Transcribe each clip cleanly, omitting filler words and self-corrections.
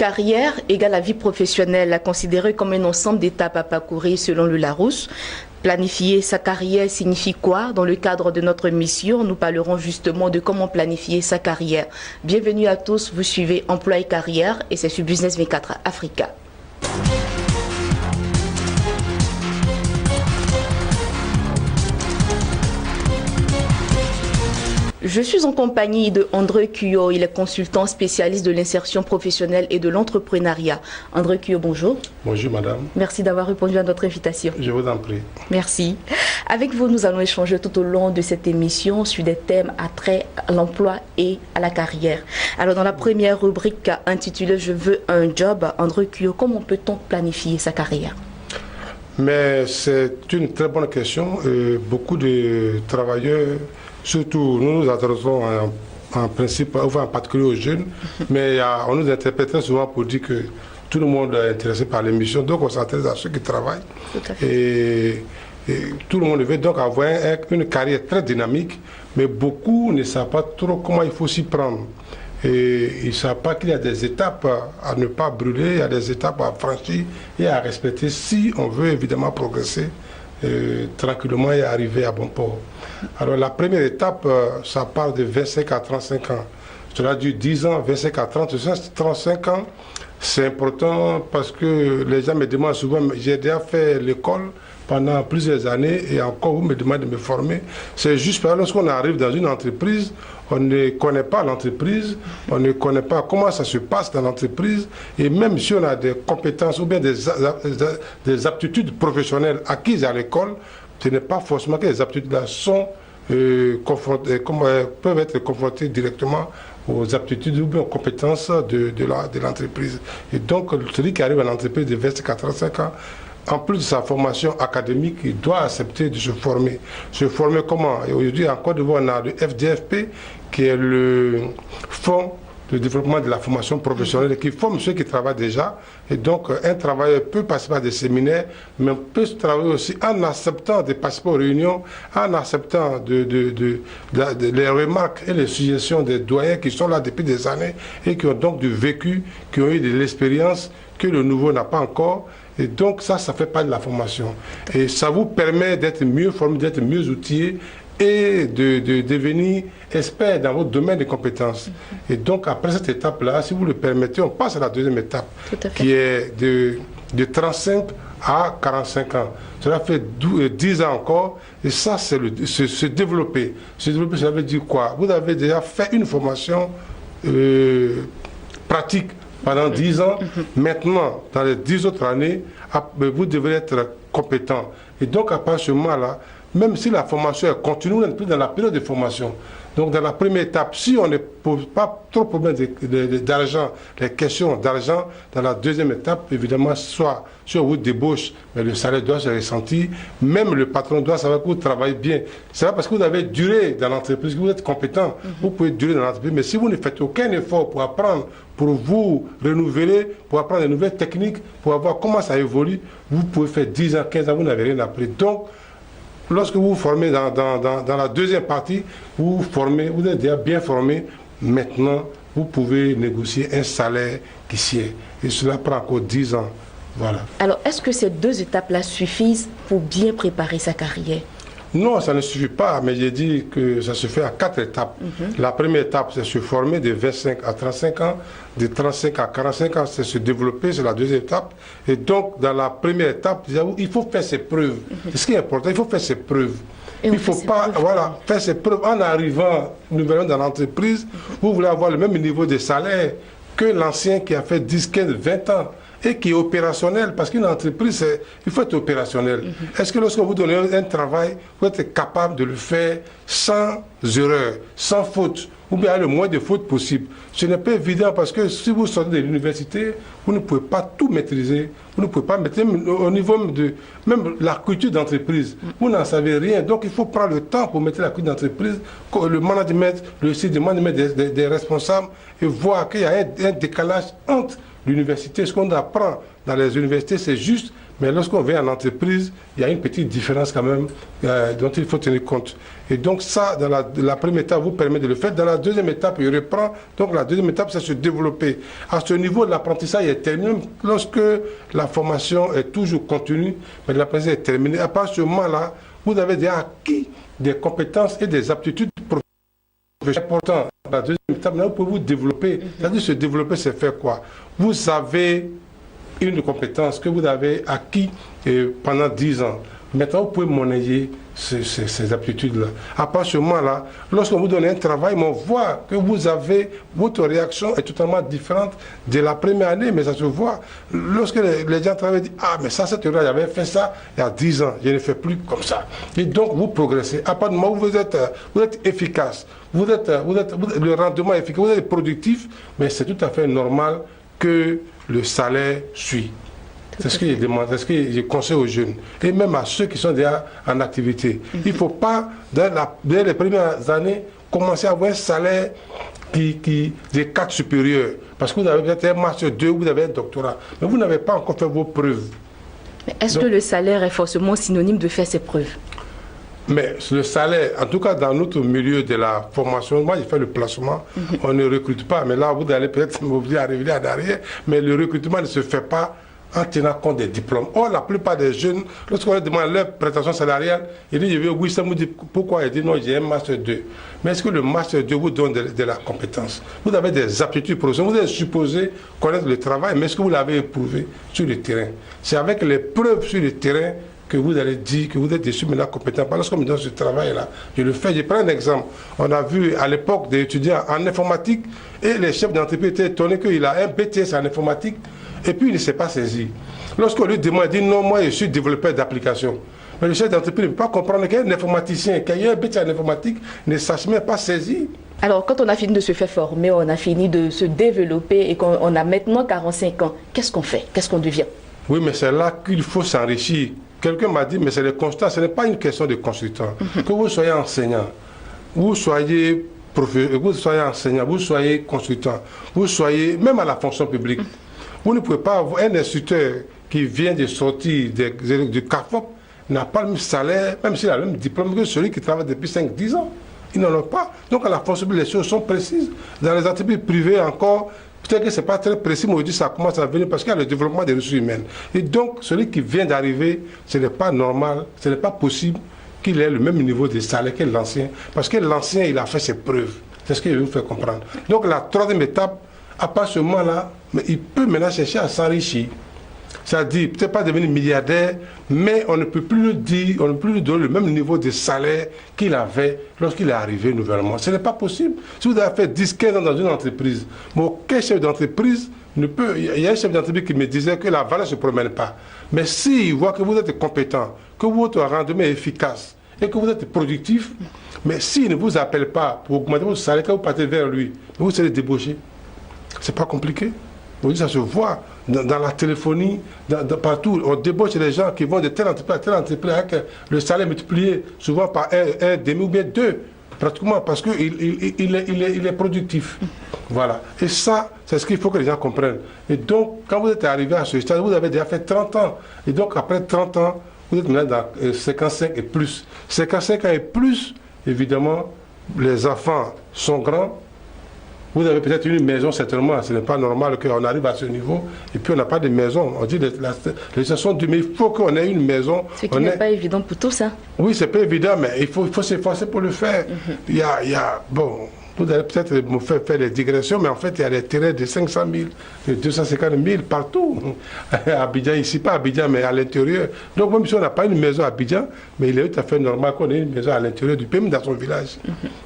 carrière égale la vie professionnelle, considérée comme un ensemble d'étapes à parcourir selon le Larousse. Planifier sa carrière signifie quoi? Dans le cadre de notre mission, nous parlerons justement de comment planifier sa carrière. Bienvenue à tous, vous suivez Emploi et Carrière et c'est sur Business 24 Africa. Je suis en compagnie de André Cuyo, il est consultant spécialiste de l'insertion professionnelle et de l'entrepreneuriat. André Cuyo, bonjour. Bonjour madame. Merci d'avoir répondu à notre invitation. Je vous en prie. Merci. Avec vous, nous allons échanger tout au long de cette émission sur des thèmes à trait à l'emploi et à la carrière. Alors dans la première rubrique intitulée « Je veux un job », André Cuyo, comment peut-on planifier sa carrière? Mais c'est une très bonne question. Beaucoup de travailleurs, surtout nous nous adressons en principe, enfin en particulier aux jeunes, mais on nous interprète très souvent pour dire que tout le monde est intéressé par l'émission, donc on s'intéresse à ceux qui travaillent. Et tout le monde veut donc avoir une carrière très dynamique, mais beaucoup ne savent pas trop comment il faut s'y prendre. Et ils ne savent pas qu'il y a des étapes à ne pas brûler, il y a des étapes à franchir et à respecter si on veut évidemment progresser tranquillement et arriver à bon port. Alors la première étape, ça part de 25 à 35 ans. Cela dure 10 ans, 25 à 35 ans. C'est important parce que les gens me demandent souvent, j'ai déjà fait l'école pendant plusieurs années et encore vous me demandez de me former. C'est juste parce que lorsqu'on arrive dans une entreprise, on ne connaît pas l'entreprise, on ne connaît pas comment ça se passe dans l'entreprise et même si on a des compétences ou bien des aptitudes professionnelles acquises à l'école, ce n'est pas forcément que les aptitudes-là sont peuvent être confrontées directement aux aptitudes ou bien aux compétences de l'entreprise. Et donc, celui qui arrive à l'entreprise de 25 à 35 ans, en plus de sa formation académique, il doit accepter de se former. Se former comment? Et aujourd'hui, en Côte d'Ivoire, on a le FDFP, qui est le Fonds de développement de la formation professionnelle, qui forme ceux qui travaillent déjà. Et donc, un travailleur peut participer à des séminaires, mais peut travailler aussi en acceptant de participer aux réunions, en acceptant les remarques et les suggestions des doyens qui sont là depuis des années et qui ont donc du vécu, qui ont eu de l'expérience que le nouveau n'a pas encore. Et donc ça fait partie de la formation. Et ça vous permet d'être mieux formé, d'être mieux outillé et de devenir expert dans votre domaine de compétences. Et donc après cette étape-là, si vous le permettez, on passe à la deuxième étape, qui est de 35 à 45 ans. Cela fait 10 ans encore, et ça c'est se développer. Se développer, ça veut dire quoi? Vous avez déjà fait une formation pratique pendant 10 ans, maintenant, dans les 10 autres années, vous devrez être compétent. Et donc, à partir de ce moment-là, même si la formation est continue, on n'est plus dans la période de formation. Donc, dans la première étape, si on ne pose pas trop de problèmes d'argent, les questions d'argent, dans la deuxième étape, évidemment, soit sur vous débauche, mais le salaire doit se ressentir, même le patron doit savoir que vous travaillez bien. C'est pas parce que vous avez duré dans l'entreprise, que vous êtes compétent, vous pouvez durer dans l'entreprise, mais si vous ne faites aucun effort pour apprendre, pour vous renouveler, pour apprendre de nouvelles techniques, pour voir comment ça évolue, vous pouvez faire 10 ans, 15 ans, vous n'avez rien appris. Donc, lorsque vous vous formez dans la deuxième partie, vous vous formez, vous êtes déjà bien formé, maintenant, vous pouvez négocier un salaire qui sied. Et cela prend encore 10 ans. Voilà. Alors, est-ce que ces deux étapes-là suffisent pour bien préparer sa carrière? Non, ça ne suffit pas, mais j'ai dit que ça se fait à 4 étapes. La première étape, c'est se former de 25 à 35 ans, de 35 à 45 ans, c'est se développer, c'est la deuxième étape. Et donc, dans la première étape, il faut faire ses preuves. C'est ce qui est important, il faut faire ses preuves. Il ne faut pas faire ses preuves en arrivant nouvellement dans l'entreprise. Vous voulez avoir le même niveau de salaire que l'ancien qui a fait 10, 15, 20 ans. Et qui est opérationnel, parce qu'une entreprise, il faut être opérationnel. Est-ce que lorsque vous donnez un travail, vous êtes capable de le faire sans erreur, sans faute, ou bien le moins de fautes possible? Ce n'est pas évident parce que si vous sortez de l'université, vous ne pouvez pas tout maîtriser, vous ne pouvez pas maîtriser au niveau de même la culture d'entreprise. Vous n'en savez rien, donc il faut prendre le temps pour maîtriser la culture d'entreprise, le management, le site de management des responsables, et voir qu'il y a un décalage entre l'université. Ce qu'on apprend dans les universités, c'est juste Mais lorsqu'on vient en entreprise, il y a une petite différence quand même dont il faut tenir compte. Et donc ça, dans la première étape, vous permet de le faire. Dans la deuxième étape, il reprend. Donc la deuxième étape, c'est se développer. À ce niveau, l'apprentissage est terminé. Lorsque la formation est toujours continue, mais l'apprentissage est terminé. À partir de ce moment-là, vous avez déjà acquis des compétences et des aptitudes professionnelles. C'est important. La deuxième étape, là, vous pouvez vous développer. C'est-à-dire se développer, c'est faire quoi? Vous avez une compétence que vous avez acquis pendant 10 ans. Maintenant, vous pouvez monnayer ces aptitudes-là. À partir de ce moment-là, lorsqu'on vous donne un travail, on voit que votre réaction est totalement différente de la première année, mais ça se voit. Lorsque les gens travaillent, disent, ah, mais ça, cette heure-là, j'avais fait ça il y a 10 ans, je ne fais plus comme ça. Et donc, vous progressez. À partir du moment où vous êtes efficace, le rendement est efficace, vous êtes productif, mais c'est tout à fait normal que le salaire suit. C'est ce que je demande, c'est ce que je conseille aux jeunes, et même à ceux qui sont déjà en activité. Il ne faut pas, dès les premières années, commencer à avoir un salaire des cadres supérieurs. Parce que vous avez peut-être un master 2, vous avez un doctorat, mais vous n'avez pas encore fait vos preuves. Mais est-ce que le salaire est forcément synonyme de faire ses preuves? Mais le salaire, en tout cas dans notre milieu de la formation, moi j'ai fait le placement, on ne recrute pas, mais là vous allez peut-être m'obliger à revenir en arrière, mais le recrutement ne se fait pas en tenant compte des diplômes. Or, la plupart des jeunes, lorsqu'on leur demande leur prétention salariale, ils disent, oui, ça me dit pourquoi? Ils disent, non, j'ai un master 2. Mais est-ce que le master 2 vous donne de la compétence? Vous avez des aptitudes professionnelles, vous êtes supposé connaître le travail, mais est-ce que vous l'avez éprouvé sur le terrain? C'est avec les preuves sur le terrain que vous allez dire que vous êtes déçu maintenant compétent. Lorsqu'on me donne ce travail-là, je le fais. Je prends un exemple. On a vu à l'époque des étudiants en informatique et les chefs d'entreprise étaient étonnés qu'il a un BTS en informatique et puis il ne s'est pas saisi. Lorsqu'on lui demande, il dit non, moi je suis développeur d'application. Mais le chef d'entreprise ne peut pas comprendre qu'un informaticien qui a un BTS en informatique ne sache même pas saisir. Alors, quand on a fini de se faire former, on a fini de se développer et qu'on a maintenant 45 ans, qu'est-ce qu'on fait? Qu'est-ce qu'on devient? Oui, mais c'est là qu'il faut s'enrichir. Quelqu'un m'a dit, mais c'est le constat, ce n'est pas une question de consultant. Que vous soyez enseignant, vous soyez enseignant, vous soyez consultant, vous soyez même à la fonction publique. Vous ne pouvez pas avoir un instituteur qui vient de sortir du CAFOP, n'a pas le même salaire, même s'il a le même diplôme que celui qui travaille depuis 5-10 ans. Ils n'en ont pas. Donc à la fonction publique, les choses sont précises. Dans les entreprises privées encore, peut-être que ce n'est pas très précis, mais aujourd'hui ça commence à venir parce qu'il y a le développement des ressources humaines. Et donc, celui qui vient d'arriver, ce n'est pas normal, ce n'est pas possible qu'il ait le même niveau de salaire que l'ancien. Parce que l'ancien, il a fait ses preuves. C'est ce que je vais vous faire comprendre. Donc, la troisième étape, à partir de ce moment-là, il peut maintenant chercher à s'enrichir. C'est-à-dire, peut-être pas devenir milliardaire, mais on ne peut plus lui dire, on ne peut plus lui donner le même niveau de salaire qu'il avait lorsqu'il est arrivé nouvellement. Ce n'est pas possible. Si vous avez fait 10-15 ans dans une entreprise, mais aucun chef d'entreprise ne peut... Il y a un chef d'entreprise qui me disait que la valeur ne se promène pas. Mais s'il voit que vous êtes compétent, que votre rendement est efficace et que vous êtes productif, mais s'il ne vous appelle pas pour augmenter votre salaire, quand vous partez vers lui, vous serez débauché. C'est pas compliqué. Aujourd'hui, ça se voit dans la téléphonie, partout. On débauche les gens qui vont de telle entreprise à telle entreprise avec le salaire multiplié souvent par un demi ou bien 2, pratiquement, parce qu'il est productif. Voilà. Et ça, c'est ce qu'il faut que les gens comprennent. Et donc, quand vous êtes arrivé à ce stade, vous avez déjà fait 30 ans. Et donc, après 30 ans, vous êtes maintenant dans 55 et plus. 55 ans et plus, évidemment, les enfants sont grands. Vous avez peut-être une maison, certainement. Ce n'est pas normal qu'on arrive à ce niveau et puis on n'a pas de maison. On dit les chansons du mais il faut qu'on ait une maison. Ce qui n'est pas évident pour tous, hein. Oui, c'est pas évident, mais il faut s'efforcer pour le faire. Il y a, bon, vous allez peut-être me faire des digressions, mais en fait, il y a des terrains de 500 000, de 250 000 partout. À Abidjan, ici, pas à Abidjan, mais à l'intérieur. Donc, même si on n'a pas une maison à Abidjan, mais il est tout à fait normal qu'on ait une maison à l'intérieur du pays, même dans son village.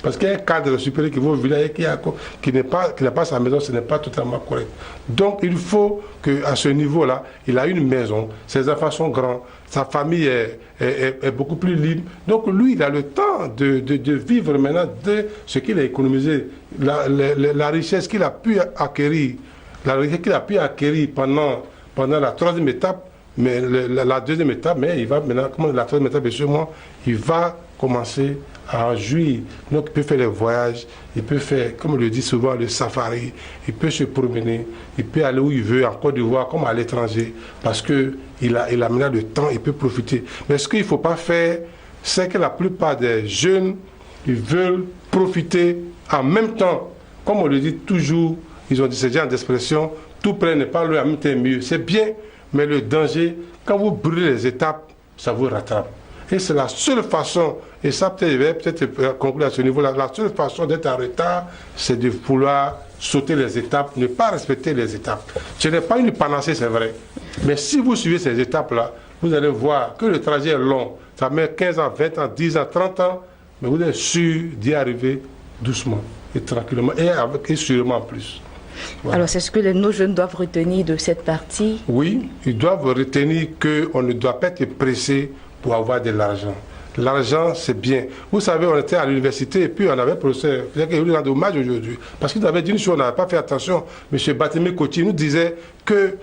Parce qu'il y a un cadre supérieur qui va au village et qui n'a pas sa maison, ce n'est pas totalement correct. Donc, il faut qu'à ce niveau-là, il a une maison, ses enfants sont grands, sa famille est beaucoup plus libre. Donc lui, il a le temps de vivre maintenant de ce qu'il a économisé, la richesse qu'il a pu acquérir, pendant la troisième étape, mais la deuxième étape, mais il va maintenant, comme la troisième étape, bien moi, il va commencer à jouir. Donc il peut faire les voyages, il peut faire, comme on le dit souvent, le safari, il peut se promener, il peut aller où il veut, en Côte d'Ivoire comme à l'étranger, parce qu'il a maintenant le temps, il peut profiter. Mais ce qu'il ne faut pas faire, c'est que la plupart des jeunes, ils veulent profiter en même temps. Comme on le dit toujours, ils ont dit ce genre d'expression, tout près n'est pas loin, en même temps mieux. C'est bien, mais le danger, quand vous brûlez les étapes, ça vous rattrape. Et c'est la seule façon, et ça peut-être conclure à ce niveau-là, la seule façon d'être en retard, c'est de vouloir sauter les étapes, ne pas respecter les étapes. Ce n'est pas une panacée, c'est vrai. Mais si vous suivez ces étapes-là, vous allez voir que le trajet est long. Ça met 15 ans, 20 ans, 10 ans, 30 ans, mais vous êtes sûr d'y arriver doucement et tranquillement, et sûrement en plus. Voilà. Alors, c'est ce que nos jeunes doivent retenir de cette partie? Oui, ils doivent retenir qu'on ne doit pas être pressé pour avoir de l'argent. L'argent, c'est bien. Vous savez, on était à l'université et puis on avait un professeur, il nous rend hommage aujourd'hui, parce qu'il nous avait dit une chose, on n'avait pas fait attention. M. Batémé Koti nous disait que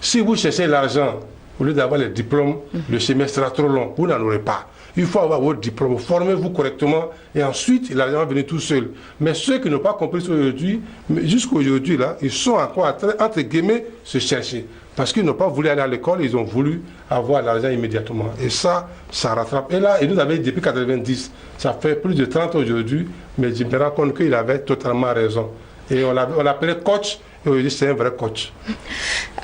si vous cherchez l'argent, au lieu d'avoir les diplômes, le semestre sera trop long, vous n'en aurez pas. Il faut avoir votre diplôme, formez-vous correctement et ensuite l'argent va venir tout seul. Mais ceux qui n'ont pas compris ça aujourd'hui, jusqu'à aujourd'hui, là, ils sont encore en train, entre guillemets, se chercher. Parce qu'ils n'ont pas voulu aller à l'école, ils ont voulu avoir l'argent immédiatement. Et ça rattrape. Et là, il nous avait dit depuis 90, ça fait plus de 30 ans aujourd'hui, mais je me rends compte qu'il avait totalement raison. Et on l'appelait coach, et aujourd'hui c'est un vrai coach.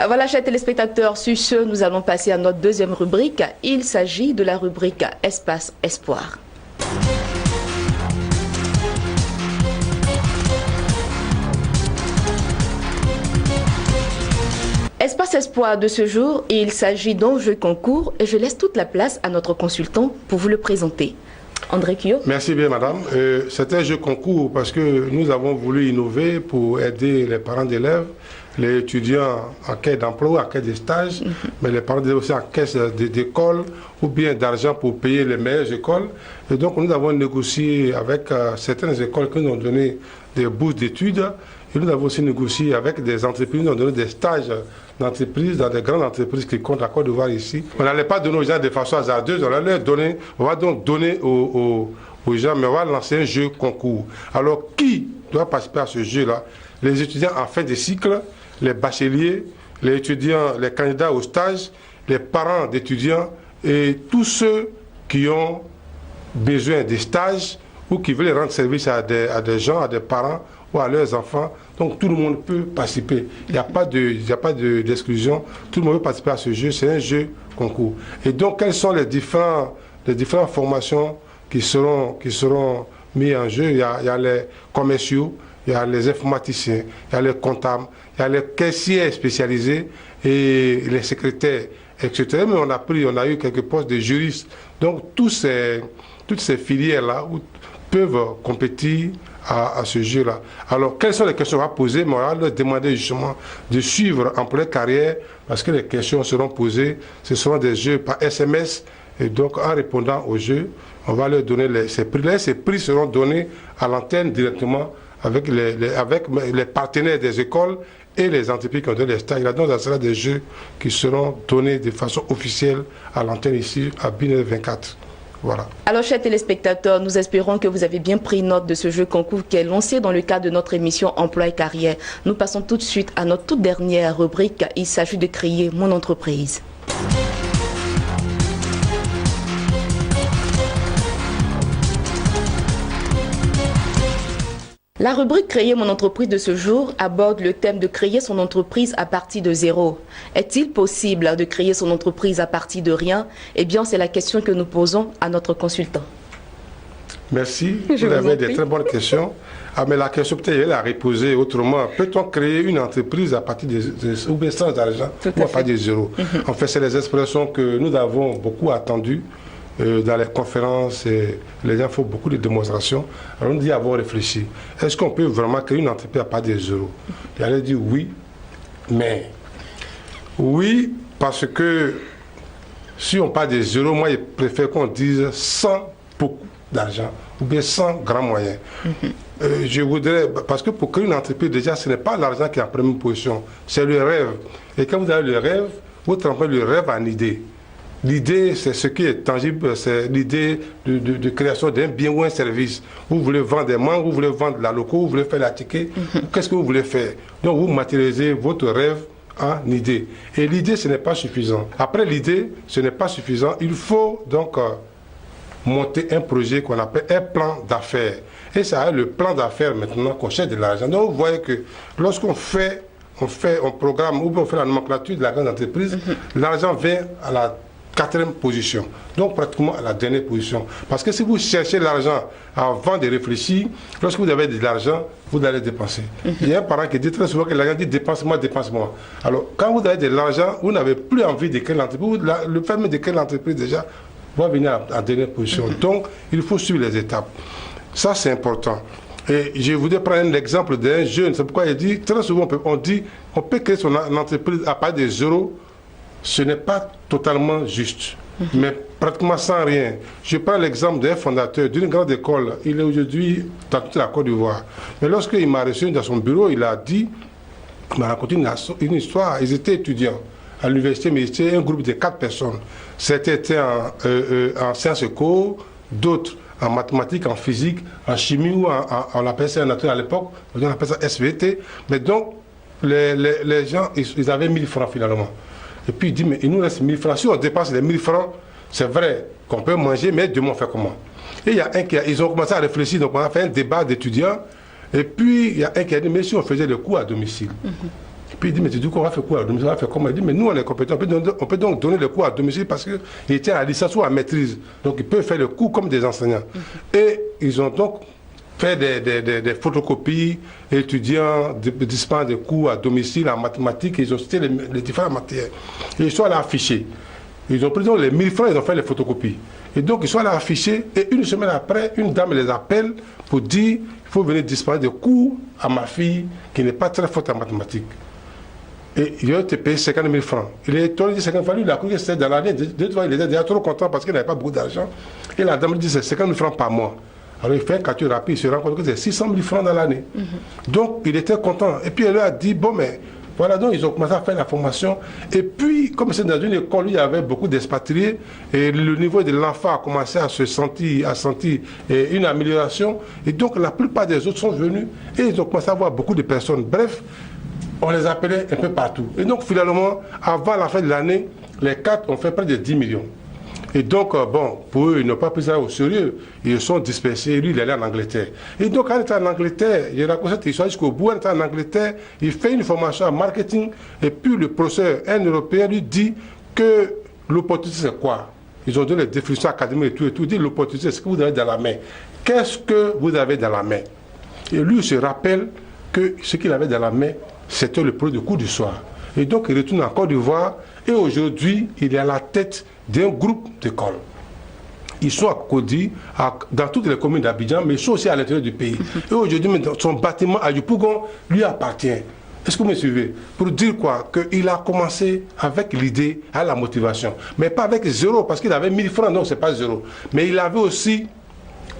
Voilà, chers téléspectateurs, sur ce, nous allons passer à notre deuxième rubrique. Il s'agit de la rubrique Espace Espoir. Espace Espoir de ce jour, et il s'agit d'enjeux concours, et je laisse toute la place à notre consultant pour vous le présenter. André Kio. Merci bien, madame. C'est un jeu concours parce que nous avons voulu innover pour aider les parents d'élèves, les étudiants en quête d'emploi, en quête de stage, mais les parents d'élèves aussi en quête d'école ou bien d'argent pour payer les meilleures écoles. Et donc, nous avons négocié avec certaines écoles qui nous ont donné des bourses d'études. Et nous avons aussi négocié avec des entreprises, nous avons donné des stages d'entreprises, dans des grandes entreprises qui comptent à Côte d'Ivoire ici. On n'allait pas donner aux gens de façon hasardeuse, on va donc donner aux gens, mais on va lancer un jeu concours. Alors, qui doit participer à ce jeu-là? Les étudiants en fin de cycle, les bacheliers, les étudiants, les candidats au stage, les parents d'étudiants et tous ceux qui ont besoin de stages ou qui veulent rendre service à des gens, à des parents ou à leurs enfants. Donc tout le monde peut participer. Il n'y a pas d'exclusion. Tout le monde peut participer à ce jeu. C'est un jeu concours. Et donc quelles sont les différentes formations qui seront mises en jeu? Il y a les commerciaux, il y a les informaticiens, il y a les comptables, il y a les caissiers spécialisés et les secrétaires, etc. Mais on a eu quelques postes de juristes. Donc toutes ces filières-là peuvent compétir à ce jeu-là. Alors, quelles sont les questions qu'on va poser? Mais on va leur demander justement de suivre emploi carrière parce que les questions seront posées. Ce seront des jeux par SMS. Et donc, en répondant aux jeux, on va leur donner ces prix-là. Ces prix seront donnés à l'antenne directement avec les partenaires des écoles et les entreprises qui ont donné les stages. Donc, ça sera des jeux qui seront donnés de façon officielle à l'antenne ici, à BINES 24. Voilà. Alors, chers téléspectateurs, nous espérons que vous avez bien pris note de ce jeu concours qui est lancé dans le cadre de notre émission Emploi et Carrière. Nous passons tout de suite à notre toute dernière rubrique. Il s'agit de créer mon entreprise. La rubrique Créer mon entreprise de ce jour aborde le thème de créer son entreprise à partir de zéro. Est-il possible de créer son entreprise à partir de rien? Eh bien, c'est la question que nous posons à notre consultant. Merci. Vous avez des très bonnes questions. Ah, mais la question peut-être elle a reposée autrement. Peut-on créer une entreprise à partir ou bien sans argent ou à partir de zéro? En fait, c'est les expressions que nous avons beaucoup attendues. Dans les conférences, les gens font beaucoup de démonstrations. Alors on dit avoir réfléchi. Est-ce qu'on peut vraiment créer une entreprise à partir de zéro? Il allait dire oui, mais oui, parce que si on part de zéro, moi je préfère qu'on dise sans beaucoup d'argent ou bien sans grands moyens. Je voudrais, parce que pour créer une entreprise, déjà, ce n'est pas l'argent qui est en première position, c'est le rêve. Et quand vous avez le rêve, vous transformez le rêve en idée. L'idée, c'est ce qui est tangible, c'est l'idée de création d'un bien ou un service. Vous voulez vendre des mangues, vous voulez vendre la loco, vous voulez faire la ticket. Qu'est-ce que vous voulez faire? Donc vous matérialisez votre rêve en idée. Et l'idée, ce n'est pas suffisant. Après l'idée, ce n'est pas suffisant. Il faut donc monter un projet qu'on appelle un plan d'affaires. Et c'est le plan d'affaires maintenant qu'on cherche de l'argent. Donc vous voyez que lorsqu'on fait, on programme ou on fait la nomenclature de la grande entreprise, l'argent vient à la 4e position, donc pratiquement à la dernière position. Parce que si vous cherchez l'argent avant de réfléchir, lorsque vous avez de l'argent, vous allez dépenser. Il y a un parent qui dit très souvent que l'argent dit dépense-moi, dépense-moi. Alors, quand vous avez de l'argent, vous n'avez plus envie de créer l'entreprise. Le fait de créer l'entreprise, déjà, va venir en dernière position. Donc, il faut suivre les étapes. Ça, c'est important. Et je voudrais prendre un exemple d'un jeune. C'est pourquoi il dit, très souvent, on dit, on peut créer son entreprise à partir de zéro. Ce n'est pas totalement juste, mais pratiquement sans rien. Je prends l'exemple d'un fondateur d'une grande école. Il est aujourd'hui dans toute la Côte d'Ivoire. Mais lorsqu'il m'a reçu dans son bureau, il a dit, il m'a raconté une histoire. Ils étaient étudiants à l'université, mais c'était un groupe de 4 personnes. Certains étaient en sciences éco, d'autres en mathématiques, en physique, en chimie, ou on appelait ça en nature à l'époque, on appelle ça SVT. Mais donc, les gens, ils avaient 1000 francs finalement. Et puis il dit, mais il nous reste 1000 francs. Si on dépasse les 1000 francs, c'est vrai qu'on peut manger, mais demain on fait comment? Et il y a un ils ont commencé à réfléchir, donc on a fait un débat d'étudiants. Et puis il y a un qui a dit, mais si on faisait le cours à domicile. Et puis il dit, mais tu dis qu'on va faire quoi à domicile? On va faire comment? Il dit, mais nous on est compétents, on peut donc donner le cours à domicile parce qu'il était à licence ou à maîtrise. Donc ils peuvent faire le cours comme des enseignants. Et ils ont donc fait des photocopies, étudiants, dispensent des cours à domicile en mathématiques, ils ont cité les différentes matières. Et ils sont allés afficher. Ils ont pris donc les 1000 francs, ils ont fait les photocopies. Et donc ils sont allés afficher, et une semaine après, une dame les appelle pour dire, il faut venir dispenser des cours à ma fille qui n'est pas très forte en mathématiques. Et il a été payé 50 000 francs. Il est étonné, il dit 50 000 francs, il a cru que c'était dans l'année. Deux fois, il était déjà trop content parce qu'il n'avait pas beaucoup d'argent. Et la dame lui dit, c'est 50 000 francs par mois. Alors il fait un calcul rapide, il se rend compte que c'est 600 000 francs dans l'année. Donc il était content. Et puis elle lui a dit, bon mais voilà, donc ils ont commencé à faire la formation. Et puis, comme c'est dans une école où il y avait beaucoup d'expatriés, et le niveau de l'enfant a commencé à sentir une amélioration. Et donc la plupart des autres sont venus et ils ont commencé à voir beaucoup de personnes. Bref, on les appelait un peu partout. Et donc finalement, avant la fin de l'année, les 4 ont fait près de 10 millions. Et donc, bon, pour eux, ils n'ont pas pris ça au sérieux. Ils sont dispersés. Lui, il est allé en Angleterre. Et donc, quand il est en Angleterre, il raconte cette histoire jusqu'au bout. Il est en Angleterre, il fait une formation en marketing. Et puis, le professeur, un Européen, lui dit que l'opportunité, c'est quoi? Ils ont donné les définitions académiques et tout. Il dit l'opportunité, c'est ce que vous avez dans la main. Qu'est-ce que vous avez dans la main? Et lui, il se rappelle que ce qu'il avait dans la main, c'était le produit du cours du soir. Et donc, il retourne en Côte d'Ivoire. Et aujourd'hui, il est à la tête d'un groupe d'écoles. Ils sont à Kodi, dans toutes les communes d'Abidjan, mais ils sont aussi à l'intérieur du pays. Et aujourd'hui, son bâtiment à Yopougon lui appartient. Est-ce que vous me suivez? Pour dire quoi? Qu'il a commencé avec l'idée, à la motivation. Mais pas avec zéro, parce qu'il avait 1000 francs, non, c'est pas zéro. Mais il avait aussi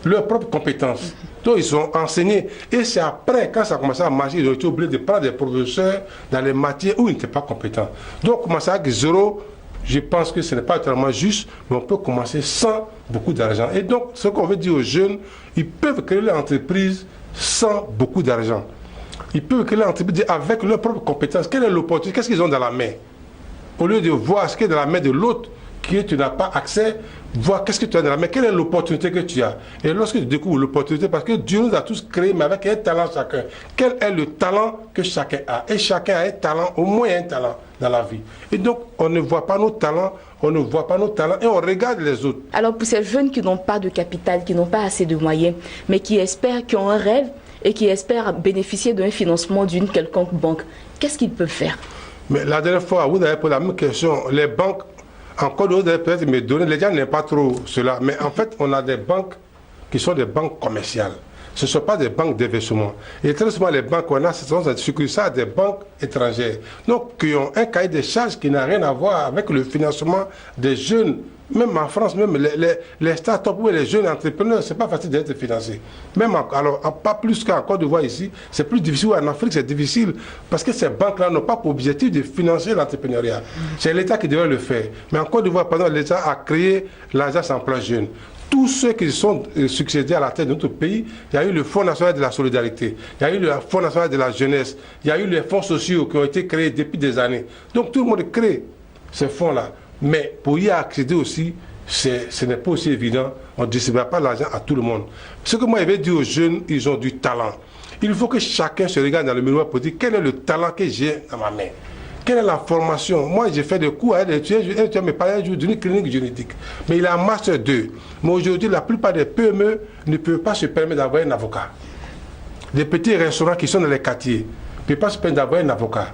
leurs propres compétences. Donc ils ont enseigné. Et c'est après, quand ça a commencé à marcher, ils ont été obligés de prendre des professeurs dans les matières où ils n'étaient pas compétents. Donc commencer avec zéro, je pense que ce n'est pas totalement juste, mais on peut commencer sans beaucoup d'argent. Et donc, ce qu'on veut dire aux jeunes, ils peuvent créer leur entreprise sans beaucoup d'argent. Ils peuvent créer leur entreprise avec leurs propres compétences. Quelle est l'opportunité? Qu'est-ce qu'ils ont dans la main? Au lieu de voir ce qui est dans la main de l'autre, que tu n'as pas accès, voir qu'est-ce que tu as dans la main, quelle est l'opportunité que tu as. Et lorsque tu découvres l'opportunité, parce que Dieu nous a tous créés, mais avec un talent chacun. Quel est le talent que chacun a? Et chacun a un talent, au moins un talent dans la vie. Et donc, on ne voit pas nos talents, et on regarde les autres. Alors, pour ces jeunes qui n'ont pas de capital, qui n'ont pas assez de moyens, mais qui espèrent, qui ont un rêve et qui espèrent bénéficier d'un financement d'une quelconque banque, qu'est-ce qu'ils peuvent faire? Mais la dernière fois, vous avez posé la même question. Les banques, encore d'autres, peut-être me donner, les gens n'aiment pas trop cela. Mais en fait, on a des banques qui sont des banques commerciales. Ce ne sont pas des banques d'investissement. Et très souvent, les banques qu'on a, ce sont des banques étrangères. Donc, qui ont un cahier de charges qui n'a rien à voir avec le financement des jeunes même en France, même les start-up ou les jeunes entrepreneurs, ce n'est pas facile d'être financé. Même alors, pas plus qu'en Côte d'Ivoire ici, c'est plus difficile. En Afrique, c'est difficile parce que ces banques-là n'ont pas pour objectif de financer l'entrepreneuriat. C'est l'État qui devrait le faire. Mais en Côte d'Ivoire, par exemple, l'État a créé l'agence emploi jeune. Tous ceux qui sont succédés à la tête de notre pays, il y a eu le Fonds national de la solidarité, il y a eu le Fonds national de la jeunesse, il y a eu les fonds sociaux qui ont été créés depuis des années. Donc tout le monde crée ces fonds-là. Mais pour y accéder aussi, ce n'est pas aussi évident. On ne distribue pas l'argent à tout le monde. Ce que moi, je vais dire aux jeunes, ils ont du talent. Il faut que chacun se regarde dans le miroir pour dire quel est le talent que j'ai dans ma main. Quelle est la formation? Moi, j'ai fait des cours à l'étudiant, me parlait d'une clinique juridique. Mais il a un master 2. Mais aujourd'hui, la plupart des PME ne peuvent pas se permettre d'avoir un avocat. Des petits restaurants qui sont dans les quartiers ne peuvent pas se permettre d'avoir un avocat.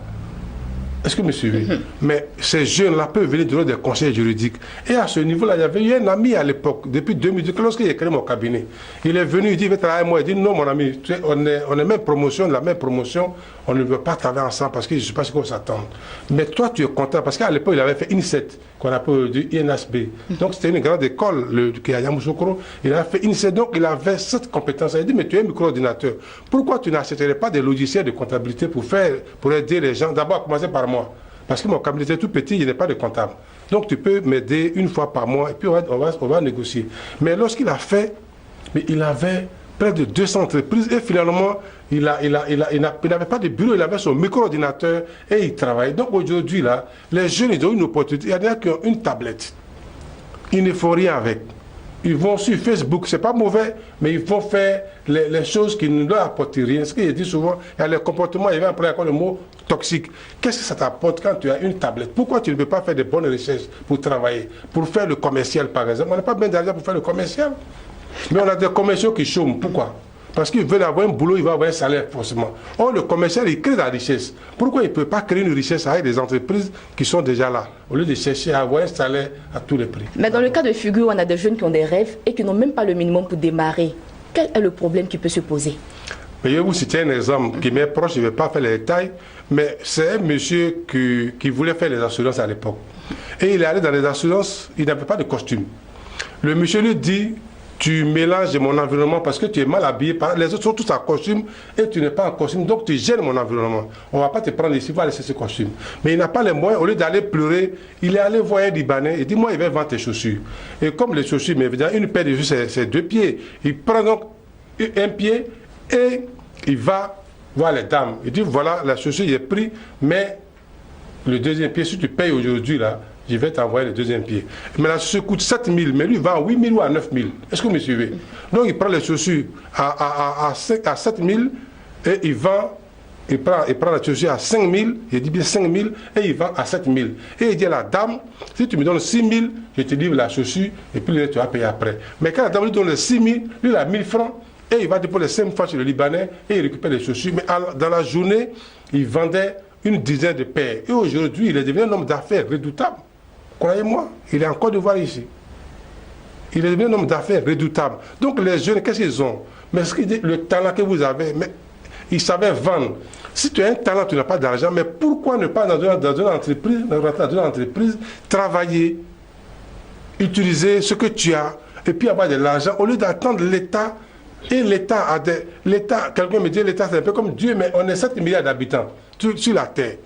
Est-ce que vous me suivez? Mais ces jeunes-là peuvent venir donner des conseils juridiques. Et à ce niveau-là, il y avait eu un ami à l'époque, depuis 2002, lorsqu'il a créé mon cabinet. Il est venu, il dit, il veut travailler avec moi. Il dit, non, mon ami, on est même promotion, la même promotion, on ne veut pas travailler ensemble parce que je ne sais pas ce qu'on s'attend. Mais toi, tu es content parce qu'à l'époque, il avait fait INSET, qu'on appelle du INSB. Donc, c'était une grande école, qui est à Yamoussoukro. Il avait fait INSET, donc il avait cette compétence. Il dit, mais tu es un micro-ordinateur. Pourquoi tu n'achèterais pas des logiciels de comptabilité pour aider les gens? D'abord, commencer par moi. Parce que mon cabinet est tout petit, il n'est pas de comptable. Donc tu peux m'aider une fois par mois et puis on va négocier. Mais lorsqu'il a fait, il avait près de 200 entreprises et finalement, il n'avait pas de bureau, il avait son micro-ordinateur et il travaillait. Donc aujourd'hui, là, les jeunes, ils ont une opportunité. Il y en a qui ont une tablette. Ils ne font rien avec. Ils vont sur Facebook, c'est pas mauvais, mais ils vont faire les choses qui ne leur apportent rien. Ce qu'il dit souvent, il y a les comportements, il y avait après encore le mot toxique. Qu'est-ce que ça t'apporte quand tu as une tablette? Pourquoi tu ne peux pas faire de bonnes recherches pour travailler, pour faire le commercial par exemple? On n'a pas besoin d'argent pour faire le commercial. Mais on a des commerciaux qui chôment. Pourquoi? Parce qu'ils veulent avoir un boulot, ils vont avoir un salaire forcément. Or, le commercial, il crée de la richesse. Pourquoi il ne peut pas créer une richesse avec des entreprises qui sont déjà là, au lieu de chercher à avoir un salaire à tous les prix? Mais dans le cas de figure, on a des jeunes qui ont des rêves et qui n'ont même pas le minimum pour démarrer. Quel est le problème qui peut se poser? Mais je vais vous citer un exemple qui m'est proche, je ne vais pas faire les détails, mais c'est un monsieur qui voulait faire les assurances à l'époque. Et il est allé dans les assurances, il n'avait pas de costume. Le monsieur lui dit, tu mélanges mon environnement parce que tu es mal habillé, les autres sont tous en costume et tu n'es pas en costume, donc tu gênes mon environnement. On ne va pas te prendre ici, va laisser ce costume. Mais il n'a pas les moyens, au lieu d'aller pleurer, il est allé voir un Libanais, il dit, moi, il va vendre tes chaussures. Et comme les chaussures, mais évidemment, une paire de chaussures, c'est 2 pieds. Il prend donc un pied et il va voir les dames. Il dit, voilà, la chaussure, il est pris, mais le deuxième pied, si tu payes aujourd'hui, là, je vais t'envoyer le deuxième pied. Mais la chaussure coûte 7 000, mais lui, il vend 8 000 ou à 9 000. Est-ce que vous me suivez? Donc, il prend les chaussures à 7 000 et il prend la chaussure à 5 000, il dit bien 5 000, et il vend à 7 000. Et il dit à la dame, si tu me donnes 6 000, je te livre la chaussure et puis tu vas payer après. Mais quand la dame lui donne les 6 000, lui, il a 1 000 francs, et il va déposer 5 fois chez le Libanais et il récupère les chaussures. Mais dans la journée, il vendait une dizaine de paires. Et aujourd'hui, il est devenu un homme d'affaires redoutable. Croyez-moi, il est en Côte d'Ivoire ici. Il est devenu un homme d'affaires redoutable. Donc les jeunes, qu'est-ce qu'ils ont? Mais ce qu'il dit, le talent que vous avez, mais ils savaient vendre. Si tu as un talent, tu n'as pas d'argent, mais pourquoi ne pas dans une entreprise, travailler, utiliser ce que tu as, et puis avoir de l'argent, au lieu d'attendre l'État. Et l'État quelqu'un me dit, l'État c'est un peu comme Dieu, mais on est 7 milliards d'habitants sur la terre.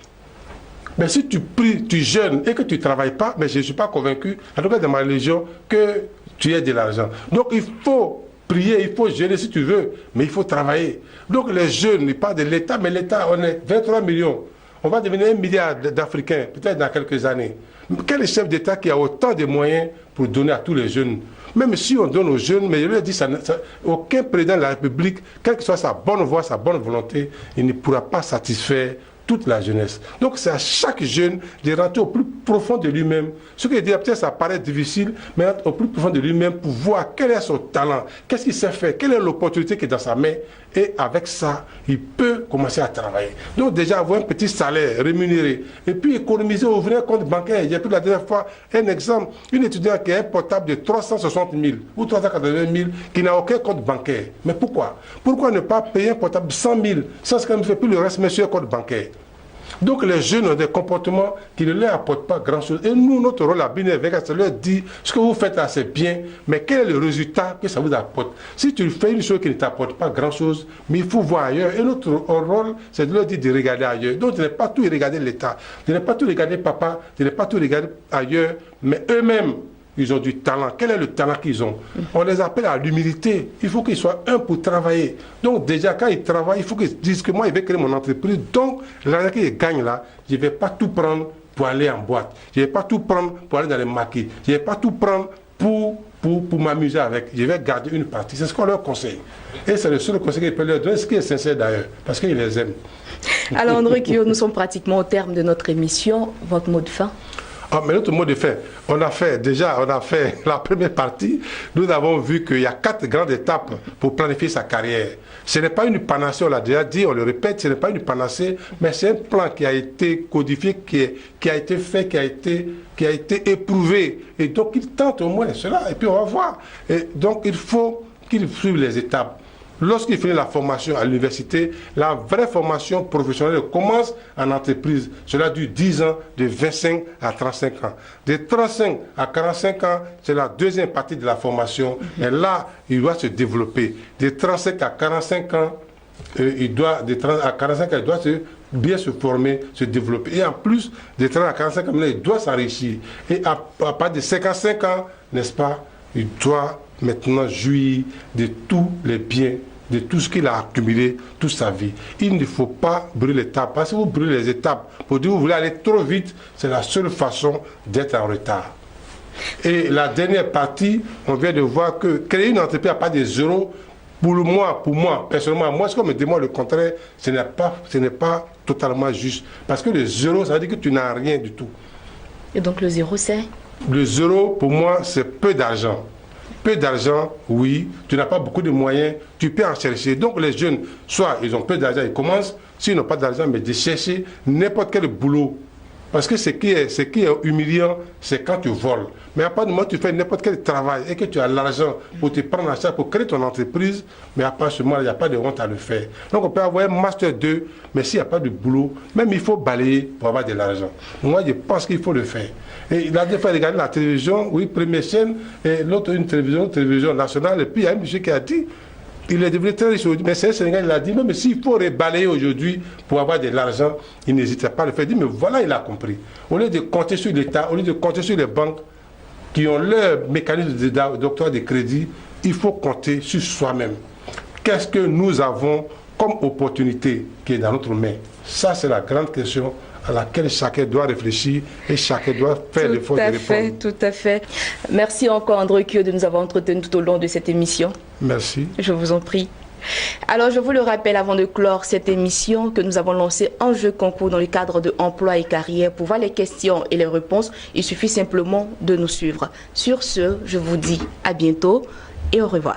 Mais si tu pries, tu jeûnes et que tu ne travailles pas, mais je ne suis pas convaincu, en tout cas dans ma religion, que tu aies de l'argent. Donc il faut prier, il faut jeûner si tu veux, mais il faut travailler. Donc les jeunes, ils parlent de l'État, mais l'État, on est 23 millions. On va devenir 1 milliard d'Africains, peut-être dans quelques années. Quel est le chef d'État qui a autant de moyens pour donner à tous les jeunes? Même si on donne aux jeunes, mais je lui ai dit, aucun président de la République, quelle que soit sa bonne voix, sa bonne volonté, il ne pourra pas satisfaire toute la jeunesse. Donc c'est à chaque jeune de rentrer au plus profond de lui-même. Ce que je dis, peut-être ça paraît difficile, mais au plus profond de lui-même pour voir quel est son talent, qu'est-ce qu'il sait faire, quelle est l'opportunité qui est dans sa main. Et avec ça, il peut commencer à travailler. Donc déjà avoir un petit salaire rémunéré. Et puis économiser, ouvrir un compte bancaire. J'ai pris la dernière fois un exemple, une étudiante qui a un portable de 360 000 ou 380 000 qui n'a aucun compte bancaire. Mais pourquoi? Pourquoi ne pas payer un portable 100 000 sans ce qu'elle ne fait plus le reste, mais sur un compte bancaire? Donc les jeunes ont des comportements qui ne leur apportent pas grand-chose. Et nous, notre rôle à Binévega, c'est de leur dire, ce que vous faites là, c'est bien, mais quel est le résultat que ça vous apporte? Si tu fais une chose qui ne t'apporte pas grand-chose, mais il faut voir ailleurs. Et notre rôle, c'est de leur dire de regarder ailleurs. Donc de ne pas tout regarder l'État, de ne pas tout regarder papa, de ne pas tout regarder ailleurs, mais eux-mêmes, ils ont du talent. Quel est le talent qu'ils ont? On les appelle à l'humilité. Il faut qu'ils soient un pour travailler. Donc déjà, quand ils travaillent, il faut qu'ils disent que moi, je vais créer mon entreprise. Donc, l'argent qu'ils gagnent là, je ne vais pas tout prendre pour aller en boîte. Je ne vais pas tout prendre pour aller dans les maquis. Je ne vais pas tout prendre pour m'amuser avec. Je vais garder une partie. C'est ce qu'on leur conseille. Et c'est le seul conseil qu'ils peuvent leur donner, ce qui est sincère d'ailleurs, parce qu'ils les aiment. Alors, André Kio, nous sommes pratiquement au terme de notre émission. Votre mot de fin? Ah, mais notre mot de fin, on a fait la première partie. Nous avons vu qu'il y a 4 grandes étapes pour planifier sa carrière. Ce n'est pas une panacée, on l'a déjà dit, on le répète, ce n'est pas une panacée, mais c'est un plan qui a été codifié, qui a été fait, qui a été éprouvé. Et donc, il tente au moins cela, et puis on va voir. Et donc, il faut qu'il suive les étapes. Lorsqu'il finit la formation à l'université, la vraie formation professionnelle commence en entreprise. Cela dure 10 ans, de 25 à 35 ans. De 35 à 45 ans, c'est la deuxième partie de la formation. Et là, il doit se développer. De 35 à 45 ans, il doit bien se former, se développer. Et en plus, de 30 à 45 ans, il doit s'enrichir. Et à partir de 55 ans, n'est-ce pas, il doit maintenant jouir de tous les biens, de tout ce qu'il a accumulé toute sa vie. Il ne faut pas brûler l'étape. Parce que vous brûlez les étapes pour dire que vous voulez aller trop vite, c'est la seule façon d'être en retard. Et la dernière partie, on vient de voir que créer une entreprise à pas de zéro, pour moi, personnellement, moi, ce qu'on me demande le contraire, ce n'est pas totalement juste. Parce que le zéro, ça veut dire que tu n'as rien du tout. Et donc le zéro, c'est? Le zéro, pour moi, c'est peu d'argent. Peu d'argent, oui, tu n'as pas beaucoup de moyens, tu peux en chercher. Donc les jeunes, soit ils ont peu d'argent, ils commencent, s'ils n'ont pas d'argent, mais de chercher n'importe quel boulot. Parce que ce qui est humiliant, c'est quand tu voles. Mais à part du moment où tu fais n'importe quel travail et que tu as l'argent pour te prendre en charge, pour créer ton entreprise, mais à part ce moment, il n'y a pas de honte à le faire. Donc on peut avoir un master 2, mais s'il n'y a pas de boulot, même il faut balayer pour avoir de l'argent. Moi, je pense qu'il faut le faire. Et il a des fois regardé la télévision, oui, première chaîne, et l'autre une télévision nationale, et puis il y a un monsieur qui a dit, il est devenu très riche aujourd'hui, mais c'est un Sénégal, il a dit, mais s'il faut balayer aujourd'hui pour avoir de l'argent, il n'hésitait pas à le faire. Il dit, mais voilà, il a compris. Au lieu de compter sur l'État, au lieu de compter sur les banques qui ont leur mécanisme d'octroi de crédit, il faut compter sur soi-même. Qu'est-ce que nous avons comme opportunité qui est dans notre main? Ça, c'est la grande question à laquelle chacun doit réfléchir et chacun doit faire l'effort de répondre. Tout à fait. Merci encore André Kio de nous avoir entretenus tout au long de cette émission. Merci. Je vous en prie. Alors, je vous le rappelle avant de clore cette émission que nous avons lancé un jeu concours dans le cadre de Emploi et Carrière. Pour voir les questions et les réponses, il suffit simplement de nous suivre. Sur ce, je vous dis à bientôt et au revoir.